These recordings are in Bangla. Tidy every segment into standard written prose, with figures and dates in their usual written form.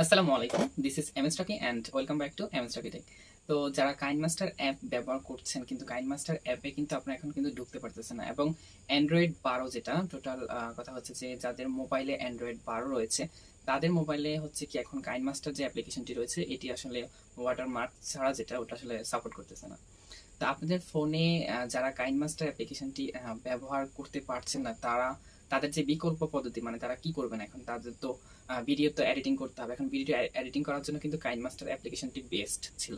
আসসালামু আলাইকুম, this is M S Rocky and welcome back to M S Rocky Tech. তো যারা কাইনমাস্টার অ্যাপ ব্যবহার করছেন, কিন্তু কাইনমাস্টার অ্যাপে কিন্তু আপনারা এখন কিন্তু ঢুকতে পারতেছেন না, এবং অ্যান্ড্রয়েড 12 যেটা টোটাল কথা হচ্ছে যে যাদের মোবাইলে অ্যান্ড্রয়েড 12 রয়েছে তাদের মোবাইলে হচ্ছে কি এখন কাইনমাস্টার যে অ্যাপ্লিকেশনটি রয়েছে এটি আসলে ওয়াটারমার্ক ছাড়া যেটা ওটা আসলে সাপোর্ট করতেছে না। তো আপনাদের ফোনে যারা কাইনমাস্টার অ্যাপ্লিকেশনটি ব্যবহার করতে পারছেন না তাদের যে বিকল্প পদ্ধতি, মানে তারা কি করবেন এখন, তাদের তো ভিডিও তো এডিটিং করতে হবে। এখন ভিডিও এডিটিং করার জন্য কিন্তু কাইনমাস্টার অ্যাপ্লিকেশনটি বেস্ট ছিল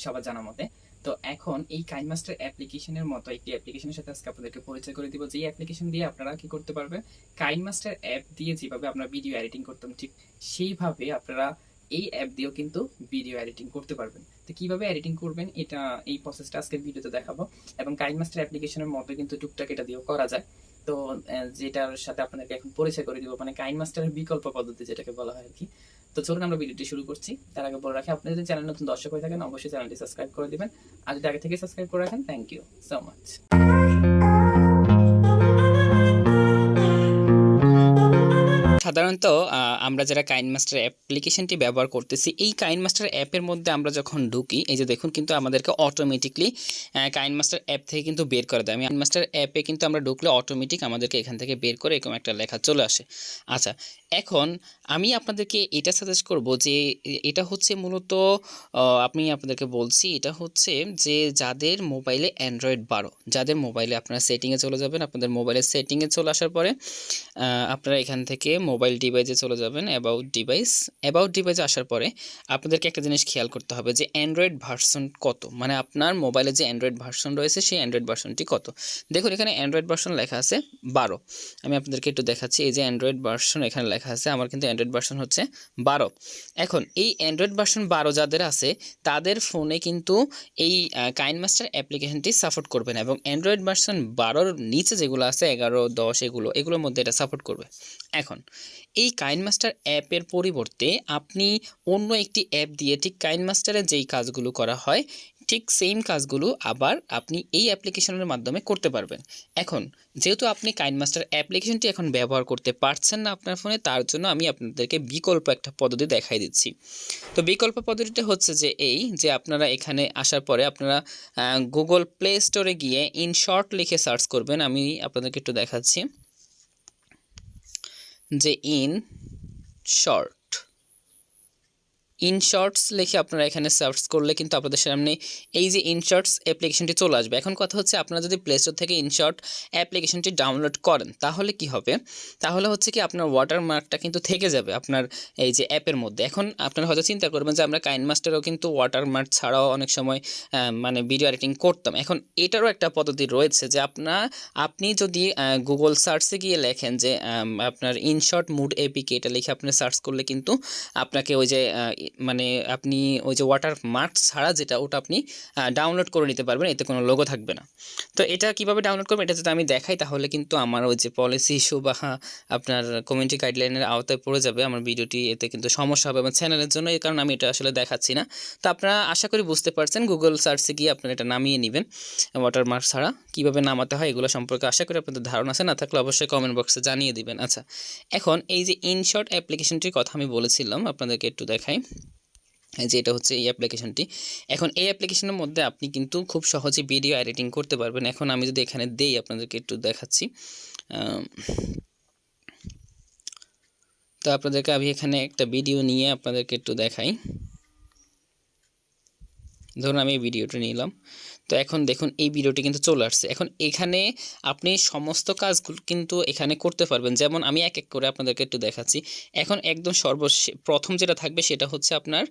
সবার জানা মতে। তো এখন এই কাইনমাস্টার অ্যাপ্লিকেশনের মতো একটি অ্যাপ্লিকেশনের সাথে আজকে আপনাদেরকে পরিচয় করে দিব, যে অ্যাপ্লিকেশন দিয়ে আপনারা কি করতে পারবেন, কাইনমাস্টার অ্যাপ দিয়ে যেভাবে আপনারা ভিডিও এডিটিং করতাম ঠিক সেইভাবে আপনারা এই অ্যাপ দিয়েও কিন্তু ভিডিও এডিটিং করতে পারবেন। তো কিভাবে এডিটিং করবেন এটা এই প্রসেসটা আজকের ভিডিওতে দেখাবো, এবং কাইনমাস্টার অ্যাপ্লিকেশনের মতো কিন্তু টুকটাক এটা দিয়েও করা যায়। তো যেটার সাথে আপনাদেরকে এখন পরিচয় করে দিব, মানে কাইনমাস্টারের বিকল্প পদ্ধতি যেটাকে বলা হয় আর কি। তো চলুন আমরা ভিডিওটি শুরু করছি। তার আগে বলে রাখি, আপনি যদি চ্যানেল নতুন দর্শক হয়ে থাকেন অবশ্যই চ্যানেলটি সাবস্ক্রাইব করে দিবেন, আর যদি আগে থেকে সাবস্ক্রাইব করে রাখেন থ্যাংক ইউ সো মাচ। সাধারণত আমরা যারা কাইনমাস্টার অ্যাপ্লিকেশনটি ব্যবহার করতেছি, এই কাইনমাস্টার অ্যাপের মধ্যে আমরা যখন ঢুকি, এই যে দেখুন কিন্তু আমাদেরকে অটোমেটিকলি কাইনমাস্টার অ্যাপ থেকে কিন্তু বের করে দেয়। আমি কাইনমাস্টার অ্যাপে কিন্তু আমরা ঢুকলে অটোমেটিক আমাদেরকে এখান থেকে বের করে এরকম একটা লেখা চলে আসে। আচ্ছা, এখন আমি আপনাদেরকে এটা সাজেস্ট করব যে এটা হচ্ছে মূলত আমি আপনাদেরকে বলছি, এটা হচ্ছে যে যাদের মোবাইলে অ্যান্ড্রয়েড 12, যাদের মোবাইলে আপনারা সেটিংয়ে চলে যাবেন, আপনাদের মোবাইলের সেটিংয়ে চলে আসার পরে আপনারা এখান থেকে মোবাইল ডিভাইসে চলে যাবেন, অ্যাবাউট ডিভাইসে আসার পরে আপনাদেরকে একটা জিনিস খেয়াল করতে হবে যে অ্যান্ড্রয়েড ভার্সন কত, মানে আপনার মোবাইলে যে অ্যান্ড্রয়েড ভার্সন রয়েছে সেই অ্যান্ড্রয়েড ভার্সনটি কত। দেখুন এখানে অ্যান্ড্রয়েড ভার্সন লেখা আছে 12। আমি আপনাদেরকে একটু দেখাচ্ছি, এই যে অ্যান্ড্রয়েড ভার্সন এখানে লেখা আছে, আমার কিন্তু অ্যান্ড্রয়েড ভার্সন হচ্ছে 12। এখন এই অ্যান্ড্রয়েড ভার্সন 12 যাদের আছে তাদের ফোনে কিন্তু এই কাইনমাস্টার অ্যাপ্লিকেশনটি সাপোর্ট করবে না, এবং অ্যান্ড্রয়েড ভার্সন 12-র নিচে যেগুলো আছে 11, 10 এগুলোর মধ্যে এটা সাপোর্ট করবে। এখন এই কাইনমাস্টার অ্যাপের পরিবর্তে আপনি অন্য একটি অ্যাপ দিয়ে ঠিক কাইনমাস্টারের যেই কাজগুলো করা হয় ঠিক সেম কাজগুলো আবার আপনি এই অ্যাপ্লিকেশনের মাধ্যমে করতে পারবেন। এখন যেহেতু আপনি কাইনমাস্টার অ্যাপ্লিকেশনটি এখন ব্যবহার করতে পারছেন না আপনার ফোনে, তার জন্য আমি আপনাদেরকে বিকল্প একটা পদ্ধতি দেখাই দিচ্ছি। তো বিকল্প পদ্ধতিটা হচ্ছে যে এই যে আপনারা এখানে আসার পরে আপনারা গুগল প্লে স্টোরে গিয়ে ইনশর্ট লিখে সার্চ করবেন। আমি আপনাদেরকে একটু দেখাচ্ছি যে ইনশর্টস লিখে আপনারা এখানে সার্চ করলে কিন্তু আপনাদের সামনে এই যে ইনশর্টস অ্যাপ্লিকেশনটি চলে আসবে। এখন কথা হচ্ছে আপনারা যদি প্লে স্টোর থেকে ইনশর্ট অ্যাপ্লিকেশনটি ডাউনলোড করেন তাহলে কি হবে, তাহলে হচ্ছে কি আপনার ওয়াটারমার্কটা কিন্তু থেকে যাবে আপনার এই যে অ্যাপের মধ্যে। এখন আপনারা হয়তো চিন্তা করবেন যে আমরা কাইনমাস্টারও কিন্তু ওয়াটারমার্ক ছাড়াও অনেক সময় মানে ভিডিও এডিটিং করতাম। এখন এটারও একটা পদ্ধতি রয়েছে যে আপনি যদি গুগল সার্চে গিয়ে লেখেন যে আপনার ইনশর্ট মুড এপিকে, এটা লিখে আপনি সার্চ করলে কিন্তু আপনাকে ওই যে মানে আপনি ওই যে ওয়াটারমার্ক ছাড়া যেটা ওটা আপনি ডাউনলোড করে নিতে পারবেন, এতে কোনো লোগো থাকবে না। তো এটা কিভাবে ডাউনলোড করবেন এটা যদি আমি দেখাই তাহলে কিন্তু আমার ওই যে পলিসি ইস্যু বা আপনার কমিউনিটি গাইডলাইনের আওতায় পড়ে যাবে আমার ভিডিওটি, এতে কিন্তু সমস্যা হবে আমার চ্যানেলের জন্য, এই কারণে আমি এটা আসলে দেখাচ্ছি না। তো আপনারা আশা করি বুঝতে পারছেন, গুগল সার্চে গিয়ে আপনারা এটা নামিয়ে নেবেন। ওয়াটারমার্ক ছাড়া কীভাবে নামাতে হয় এগুলো সম্পর্কে আশা করি আপনাদের ধারণা আছে, না থাকলে অবশ্যই কমেন্ট বক্সে জানিয়ে দিবেন। আচ্ছা, এখন এই যে ইনশর্ট অ্যাপ্লিকেশনটির কথা আমি বলেছিলাম আপনাদেরকে একটু দেখাই, যে এটা হচ্ছে এই অ্যাপ্লিকেশনটি। এখন এই অ্যাপ্লিকেশনের মধ্যে আপনি কিন্তু খুব সহজে ভিডিও এডিটিং করতে পারবেন। এখন আমি যদি এখানে দেই আপনাদেরকে একটু দেখাচ্ছি, তো আপনাদেরকে আমি এখানে একটা ভিডিও নিয়ে আপনাদেরকে একটু দেখাই। ধরুন আমি এই ভিডিওটা নিলাম, তো এখন দেখুন এই ভিডিওটি কিন্তু চলে আসছে। এখন এখানে আপনি সমস্ত কাজগুলো কিন্তু এখানে করতে পারবেন, যেমন আমি এক এক করে আপনাদেরকে একটু দেখাচ্ছি। এখন একদম প্রথম যেটা থাকবে সেটা হচ্ছে আপনার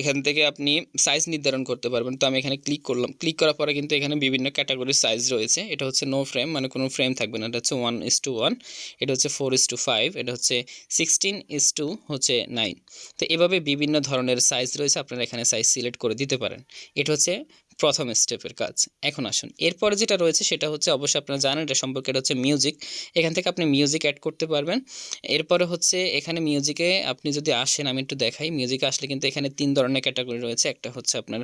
এখান থেকে আপনি সাইজ নির্ধারণ করতে পারবেন। তো আমি এখানে ক্লিক করলাম, ক্লিক করার পরে কিন্তু এখানে বিভিন্ন ক্যাটাগরির সাইজ রয়েছে। এটা হচ্ছে নো ফ্রেম, মানে কোনো ফ্রেম থাকবে না, এটা হচ্ছে 1:1, এটা হচ্ছে 4:5, এটা হচ্ছে 16:9। তো এভাবে বিভিন্ন ধরনের সাইজ রয়েছে, আপনারা এখানে সাইজ সিলেক্ট করে দিতে পারেন। এটা হচ্ছে প্রথম স্টেপের কাজ। এখন আসুন এরপরে যেটা রয়েছে সেটা হচ্ছে অবশ্যই আপনারা জানেন এটা সম্পর্কে, এটা হচ্ছে মিউজিক। এখান থেকে আপনি মিউজিক অ্যাড করতে পারবেন। এরপরে হচ্ছে এখানে মিউজিকে আপনি যদি আসেন, আমি একটু দেখাই। মিউজিকে আসলে কিন্তু এখানে ৩ ধরনের ক্যাটাগরি রয়েছে। একটা হচ্ছে আপনার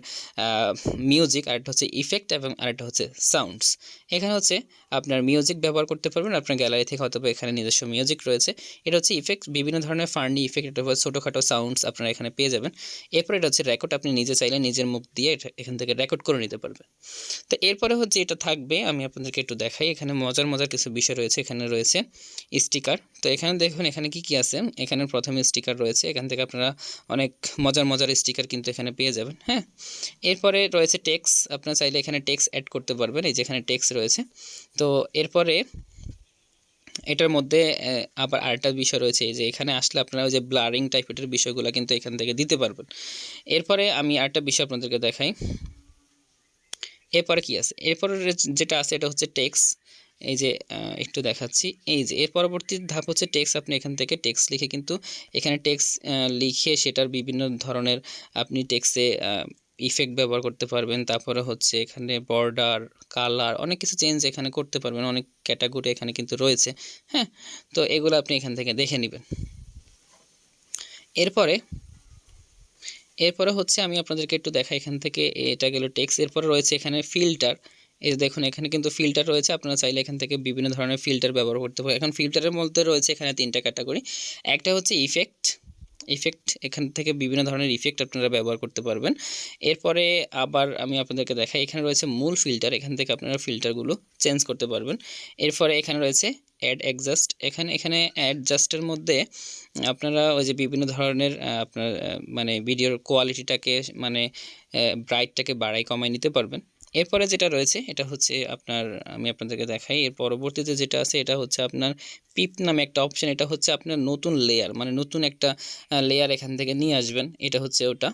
মিউজিক, আরেকটা হচ্ছে ইফেক্ট এবং আরেকটা হচ্ছে সাউন্ডস। এখানে হচ্ছে আপনার মিউজিক ব্যবহার করতে পারবেন আপনার গ্যালারি থেকে, অথবা এখানে নিজস্ব মিউজিক রয়েছে। এটা হচ্ছে ইফেক্ট, বিভিন্ন ধরনের ফানি ইফেক্ট, এটা হচ্ছে ছোটোখাটো সাউন্ডস আপনারা এখানে পেয়ে যাবেন। এরপরে এটা হচ্ছে রেকর্ড, আপনি নিজে চাইলে নিজের মুখ দিয়ে এটা এখান থেকে রেকর্ড করে নিতে পারবেন। তো এরপরে হচ্ছে এটা থাকবে, আমি আপনাদেরকে একটু দেখাই। এখানে মজার মজার কিছু বিষয় রয়েছে। এখানে রয়েছে স্টিকার। তো এখানে দেখুন এখানে কি কি আছে। এখানে প্রথমে স্টিকার রয়েছে, এখান থেকে আপনারা অনেক মজার মজার স্টিকার কিন্তু এখানে পেয়ে যাবেন। হ্যাঁ, এরপরে রয়েছে টেক্স, আপনারা চাইলে এখানে টেক্স অ্যাড করতে পারবেন। এই যেখানে টেক্স রয়েছে। তো এরপরে এটার মধ্যে আবার আরেকটা বিষয় রয়েছে, যে এখানে আসলে আপনারা ওই যে ব্লারিং টাইপের বিষয়গুলো কিন্তু এখান থেকে দিতে পারবেন। এরপরে আমি আরেকটা বিষয় আপনাদেরকে দেখাই। এরপরে কি আছে, এরপরে যেটা আছে এটা হচ্ছে টেক্স। এই যে একটু দেখাচ্ছি, এই যে এর পরবর্তী ধাপ হচ্ছে টেক্স। আপনি এখান থেকে টেক্স লিখে কিন্তু এখানে টেক্স লিখে সেটার বিভিন্ন ধরনের আপনি টেক্সে ইফেক্ট ব্যবহার করতে পারবেন। তারপরে হচ্ছে এখানে বর্ডার, কালার, অনেক কিছু চেঞ্জ এখানে করতে পারবেন। অনেক ক্যাটাগরি এখানে কিন্তু রয়েছে। হ্যাঁ, তো এগুলো আপনি এখান থেকে দেখে নেবেন। এরপরে হচ্ছে আমি আপনাদেরকে একটু দেখাই। এখান থেকে এটা গেল টেক্সট। এরপরে রয়েছে এখানে ফিল্টার। এই যে দেখুন এখানে কিন্তু ফিল্টার রয়েছে, আপনারা চাইলে এখান থেকে বিভিন্ন ধরনের ফিল্টার ব্যবহার করতে পারেন। এখন ফিল্টারের মধ্যে রয়েছে এখানে 3টা ক্যাটাগরি। একটা হচ্ছে ইফেক্ট, এখান থেকে বিভিন্ন ধরনের ইফেক্ট আপনারা ব্যবহার করতে পারবেন। এরপরে আবার আমি আপনাদেরকে দেখাই, এখানে রয়েছে মূল ফিল্টার, এখান থেকে আপনারা ফিল্টারগুলো চেঞ্জ করতে পারবেন। এরপরে এখানে রয়েছে অ্যাড অ্যাডজাস্ট। এখানে অ্যাডজাস্টের মধ্যে আপনারা ওই যে বিভিন্ন ধরনের আপনার মানে ভিডিওর কোয়ালিটিটাকে মানে ব্রাইটটাকে বাড়াই কমাই নিতে পারবেন। এরপরে যেটা রয়েছে এটা হচ্ছে আপনার, আমি আপনাদেরকে দেখাই। এর পরবর্তীতে যেটা আছে এটা হচ্ছে আপনার পিপ নামে একটা অপশন। এটা হচ্ছে আপনার নতুন লেয়ার, মানে নতুন একটা লেয়ার এখান থেকে নিয়ে আসবেন, এটা হচ্ছে ওটা।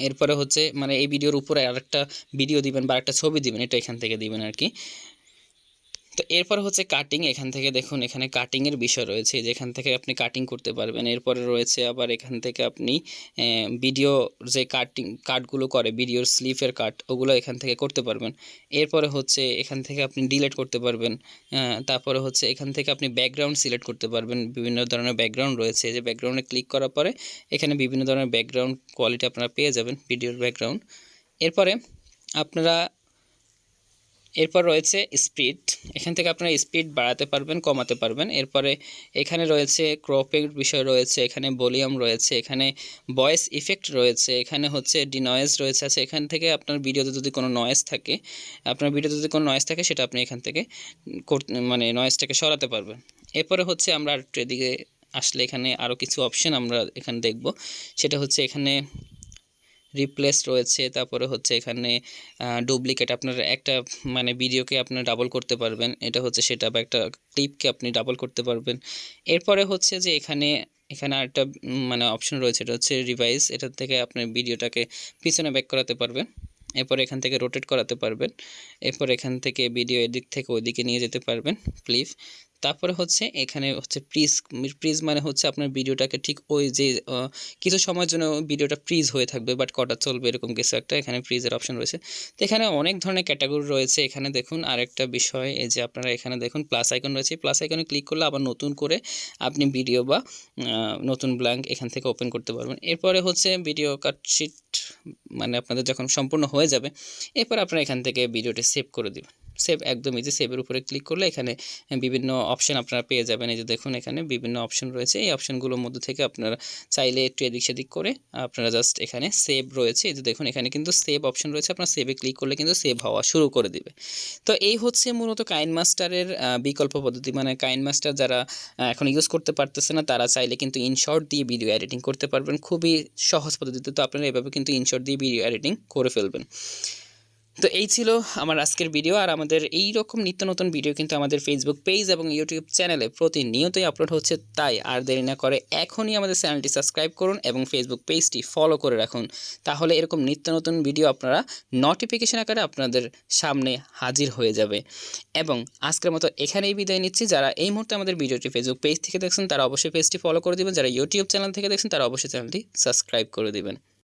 এরপরে হচ্ছে মানে এই ভিডিওর উপরে আরেকটা ভিডিও দিবেন বা একটা ছবি দিবেন, এটা এখান থেকে দিবেন আর কি। তো এরপর হচ্ছে কাটিং। এখান থেকে দেখুন এখানে কাটিংয়ের বিষয় রয়েছে, যেখান থেকে আপনি কাটিং করতে পারবেন। এরপরে রয়েছে আবার এখান থেকে আপনি ভিডিও যে কাটগুলো করে, ভিডিওর স্লিপের কাট, ওগুলো এখান থেকে করতে পারবেন। এরপরে হচ্ছে এখান থেকে আপনি ডিলিট করতে পারবেন। তারপরে হচ্ছে এখান থেকে আপনি ব্যাকগ্রাউন্ড সিলেক্ট করতে পারবেন। বিভিন্ন ধরনের ব্যাকগ্রাউন্ড রয়েছে, যে ব্যাকগ্রাউন্ডে ক্লিক করার পরে এখানে বিভিন্ন ধরনের ব্যাকগ্রাউন্ড কোয়ালিটি আপনারা পেয়ে যাবেন, ভিডিওর ব্যাকগ্রাউন্ড। এরপরে আপনারা এরপর রয়েছে স্পিড। এখান থেকে আপনারা স্পিড বাড়াতে পারবেন, কমাতে পারবেন। এরপরে এখানে রয়েছে ক্রপের বিষয় রয়েছে, এখানে ভলিউম রয়েছে, এখানে ভয়েস ইফেক্ট রয়েছে, এখানে হচ্ছে ডিনয়েজ রয়েছে। আছে এখান থেকে আপনার ভিডিওতে যদি কোনো নয়েজ থাকে, সেটা আপনি এখান থেকে মানে নয়েজটাকে সরাতে পারবেন। এরপরে হচ্ছে আমরা আরেকটু এদিকে আসলে এখানে আরও কিছু অপশন আমরা এখানে দেখব। সেটা হচ্ছে এখানে রিপ্লেস রয়েছে, তারপরে হচ্ছে এখানে ডুপ্লিকেট, আপনার একটা মানে ভিডিওকে আপনার ডাবল করতে পারবেন, এটা হচ্ছে সেটা, বা একটা ক্লিপকে আপনি ডাবল করতে পারবেন। এরপরে হচ্ছে যে এখানে আরেকটা মানে অপশন রয়েছে, এটা হচ্ছে রিভাইজ। এটা থেকে আপনার ভিডিওটাকে পিছনে ব্যাক করাতে পারবেন। এরপর এখান থেকে রোটেট করাতে পারবেন। এরপর এখান থেকে ভিডিও এদিক থেকে ওইদিকে নিয়ে যেতে পারবেন, ফ্লিপ। তারপরে হচ্ছে এখানে হচ্ছে ফ্রিজ মানে হচ্ছে আপনার ভিডিওটাকে ঠিক ওই যে কিছু সময়ের জন্য ভিডিওটা ফ্রিজ হয়ে থাকবে, বাট কটা চলবে এরকম কিছু একটা এখানে ফ্রিজের অপশন রয়েছে। তো এখানে অনেক ধরনের ক্যাটাগরি রয়েছে। এখানে দেখুন আরেকটা বিষয়, এই যে আপনারা এখানে দেখুন প্লাস আইকন রয়েছে, প্লাস আইকনে ক্লিক করলে আবার নতুন করে আপনি ভিডিও বা নতুন ব্ল্যাঙ্ক এখান থেকে ওপেন করতে পারবেন। এরপরে হচ্ছে ভিডিও কাটশিট, মানে আপনাদের যখন সম্পূর্ণ হয়ে যাবে এরপর আপনারা এখান থেকে ভিডিওটি সেভ করে দেবেন। সেভ, একদম ইজি। সেভের উপরে ক্লিক করলে এখানে বিভিন্ন অপশন আপনারা পেয়ে যাবেন। এই যে দেখুন এখানে বিভিন্ন অপশন রয়েছে, এই অপশনগুলোর মধ্যে থেকে আপনারা চাইলে একটু এদিক সেদিক করে আপনারা জাস্ট এখানে সেভ রয়েছে, এই যে দেখুন এখানে কিন্তু সেভ অপশন রয়েছে, আপনারা সেভে ক্লিক করলে কিন্তু সেভ হওয়া শুরু করে দিবে। তো এই হচ্ছে মূলত কাইনমাস্টারের বিকল্প পদ্ধতি। মানে কাইনমাস্টার যারা এখন ইউজ করতে পারতেছে না, তারা চাইলে কিন্তু ইনশর্ট দিয়ে ভিডিও এডিটিং করতে পারবেন, খুবই সহজ পদ্ধতিতে। তো আপনারা এভাবে কিন্তু ইনশর্ট দিয়ে ভিডিও এডিটিং করে ফেলবেন। তো এই ছিল আমার আজকের ভিডিও। আর আমাদের এই রকম নিত্য নতুন ভিডিও কিন্তু আমাদের ফেসবুক পেজ এবং ইউটিউব চ্যানেলে প্রতিনিয়তই আপলোড হচ্ছে, তাই আর দেরি না করে এখনই আমাদের চ্যানেলটি সাবস্ক্রাইব করুন এবং ফেসবুক পেজটি ফলো করে রাখুন। তাহলে এরকম নিত্য নতুন ভিডিও আপনারা নোটিফিকেশন আকারে আপনাদের সামনে হাজির হয়ে যাবে। এবং আজকের মতো এখানেই বিদায় নিচ্ছি। যারা এই মুহূর্তে আমাদের ভিডিওটি ফেসবুক পেজ থেকে দেখছেন তারা অবশ্যই পেজটি ফলো করে দেবেন, যারা ইউটিউব চ্যানেল থেকে দেখছেন তারা অবশ্যই চ্যানেলটি সাবস্ক্রাইব করে দেবেন।